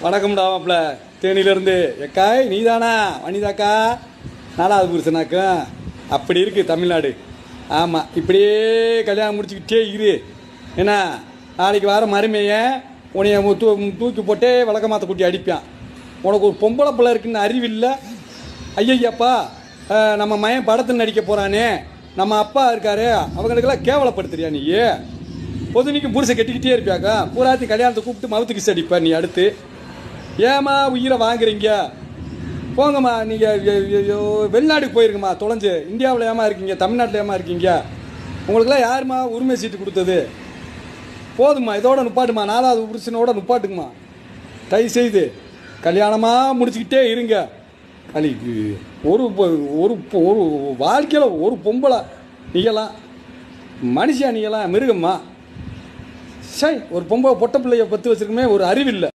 வணக்கம்டா மாப்பிள்ள தேனியிலேருந்து எக்காய் நீ தானா வனிதாக்கா 4வது புருஷனாக்கும் அப்படி இருக்குது தமிழ்நாடு. ஆமாம், இப்படியே கல்யாணம் முடிச்சுக்கிட்டே இரு. என்ன நாளைக்கு வர மருமையை உன்னைய தூக்கி போட்டே விளக்கமாத்த குட்டி அடிப்பான். உனக்கு ஒரு பொம்பளை பிள்ளை இருக்குன்னு அறிவில்லை. ஐயப்பா, நம்ம மயன் படத்தில் நடிக்க போகிறானே, நம்ம அப்பா இருக்காரு, அவங்களுக்கெல்லாம் கேவலப்படுத்துறியா நீ? பொதுனிக்கு புருஷை கட்டிக்கிட்டே இருப்பியாக்கா, பூராத்தி கல்யாணத்தை கூப்பிட்டு மவுத்து கிஸ் அடிப்பா நீ. அடுத்து ஏமா உயிரை வாங்குறீங்க? போங்கம்மா, நீங்கள் வெளிநாட்டுக்கு போயிருங்கம்மா, தொலைஞ்சு. இந்தியாவில் ஏமா இருக்கீங்க, தமிழ்நாட்டில் ஏமா இருக்கீங்க? உங்களுக்கெல்லாம் யாருமா உரிமை சீட்டு கொடுத்தது? போதுமா, இதோட நுப்பாட்டுமா, 4வது புருஷனோட நுப்பாட்டுக்குமா. தயவு செய்து கல்யாணமாக முடிச்சுக்கிட்டே இருங்க. அன்னைக்கு ஒரு ஒரு ஒரு வாழ்க்கையில் ஒரு பொம்பளை நீங்களாம் மனுஷியா, நீங்களாம் மிருகம்மா. சரி, ஒரு பொம்பளை பொட்டை பிள்ளைய பற்றி வச்சுருக்குமே ஒரு அறிவில்லை.